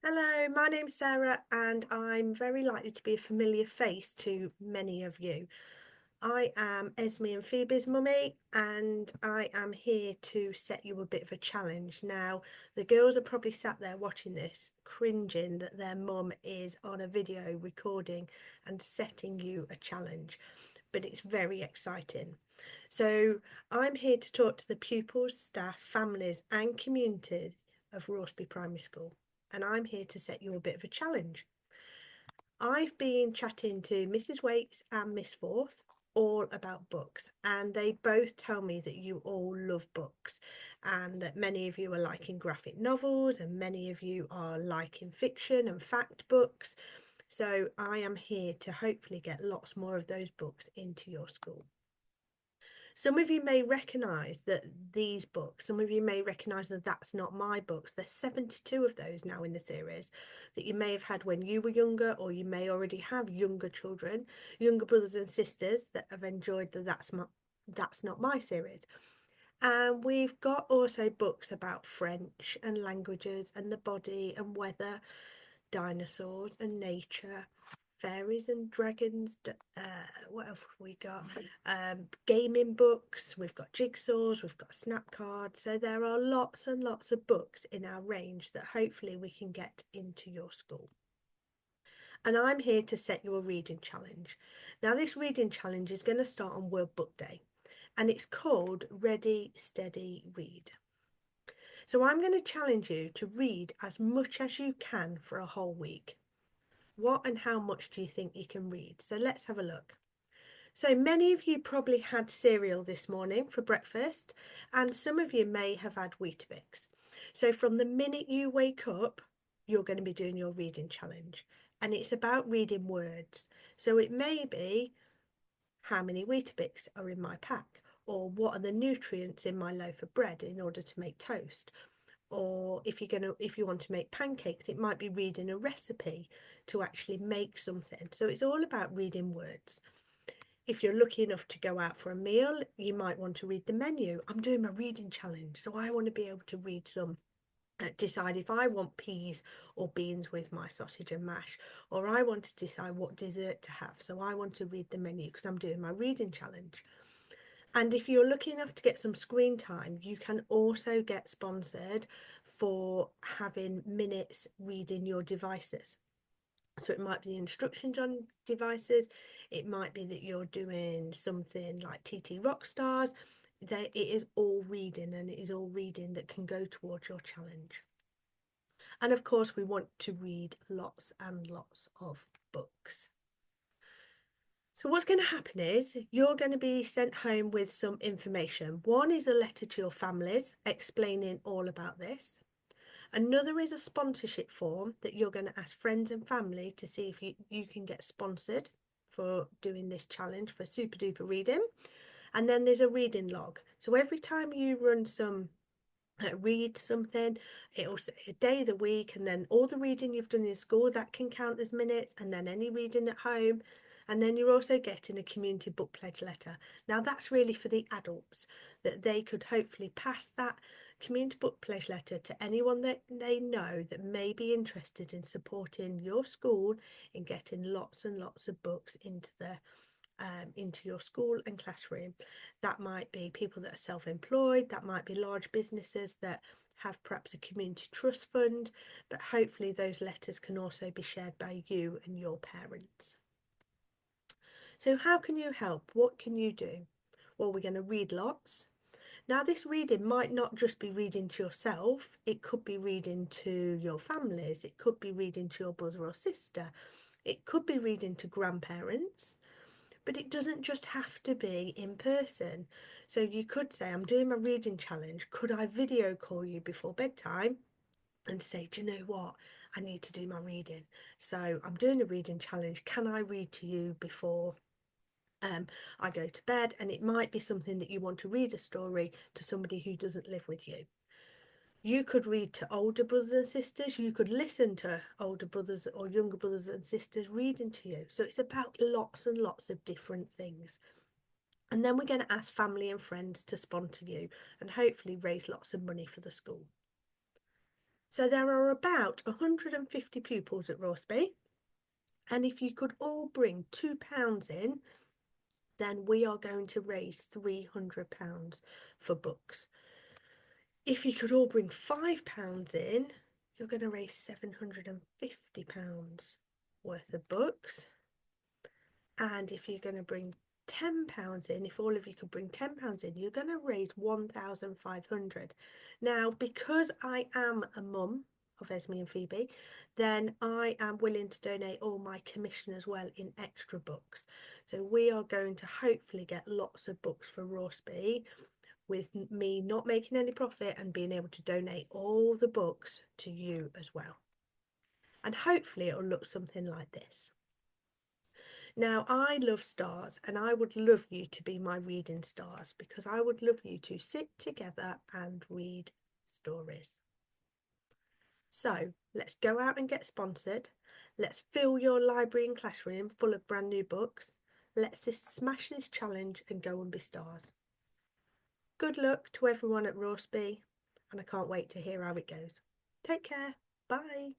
Hello, my name's Sarah, and I'm very likely to be a familiar face to many of you. I am Esme and Phoebe's mummy, and I am here to set you a bit of a challenge. Now, the girls are probably sat there watching this, cringing that their mum is on a video recording and setting you a challenge, but it's very exciting. So, I'm here to talk to the pupils, staff, families, and community of Rauceby Primary School, and I'm here to set you a bit of a challenge. I've been chatting to Mrs. Waits and Miss Forth all about books, and they both tell me that you all love books and that many of you are liking graphic novels and many of you are liking fiction and fact books. So I am here to hopefully get lots more of those books into your school. Some of you may recognise that these books, some of you may recognise that that's not my books. There's 72 of those now in the series that you may have had when you were younger, or you may already have younger children, younger brothers and sisters that have enjoyed the That's Not My series. And we've got also books about French and languages and the body and weather, dinosaurs and nature, fairies and dragons. What have we got? Gaming books. We've got jigsaws. We've got snap cards. So there are lots and lots of books in our range that hopefully we can get into your school. And I'm here to set you a reading challenge. Now, this reading challenge is going to start on World Book Day, and it's called Ready, Steady, Read. So I'm going to challenge you to read as much as you can for a whole week. What and how much do you think you can read? So let's have a look. So many of you probably had cereal this morning for breakfast, and some of you may have had Weetabix. So from the minute you wake up, you're going to be doing your reading challenge, and it's about reading words. So it may be, how many Weetabix are in my pack, or what are the nutrients in my loaf of bread in order to make toast, or if you want to make pancakes, it might be reading a recipe to actually make something. So it's all about reading words. If you're lucky enough to go out for a meal, you might want to read the menu. I'm doing my reading challenge, so I want to be able to read some, decide if I want peas or beans with my sausage and mash, or I want to decide what dessert to have. So I want to read the menu because I'm doing my reading challenge. And if you're lucky enough to get some screen time, you can also get sponsored for having minutes reading your devices. So it might be the instructions on devices. It might be that you're doing something like TT Rockstars. It is all reading, and it is all reading that can go towards your challenge. And of course, we want to read lots and lots of books. So what's going to happen is you're going to be sent home with some information. One is a letter to your families explaining all about this. Another is a sponsorship form that you're going to ask friends and family to see if you can get sponsored for doing this challenge for super duper reading. And then there's a reading log. So every time you run some read something, it'll say a day of the week, and then all the reading you've done in school that can count as minutes, and then any reading at home. And then you're also getting a community book pledge letter. Now that's really for the adults, that they could hopefully pass that community book pledge letter to anyone that they know that may be interested in supporting your school in getting lots and lots of books into your school and classroom. That might be people that are self-employed, that might be large businesses that have perhaps a community trust fund, but hopefully those letters can also be shared by you and your parents. So how can you help? What can you do? Well, we're going to read lots. Now, this reading might not just be reading to yourself, it could be reading to your families, it could be reading to your brother or sister, it could be reading to grandparents, but it doesn't just have to be in person. So you could say, I'm doing my reading challenge. Could I video call you before bedtime and say, do you know what? I need to do my reading. So I'm doing a reading challenge. Can I read to you before I go to bed? And it might be something that you want to read a story to somebody who doesn't live with you. You could read to older brothers and sisters. You could listen to older brothers or younger brothers and sisters reading to you. So it's about lots and lots of different things. And then we're going to ask family and friends to sponsor you and hopefully raise lots of money for the school. So there are about 150 pupils at Rauceby, and if you could all bring £2 in, then we are going to raise £300 for books. If you could all bring £5 in, you're going to raise £750 worth of books. And if you're going to bring £10 in, if all of you could bring £10 in, you're going to raise 1,500. Now, because I am a mum of Esme and Phoebe, then I am willing to donate all my commission as well in extra books. So we are going to hopefully get lots of books for Rauceby, with me not making any profit and being able to donate all the books to you as well. And hopefully it'll look something like this. Now, I love stars, and I would love you to be my reading stars, because I would love you to sit together and read stories. So let's go out and get sponsored. Let's fill your library and classroom full of brand new books. Let's just smash this challenge and go and be stars. Good luck to everyone at Rauceby, and I can't wait to hear how it goes. Take care. Bye.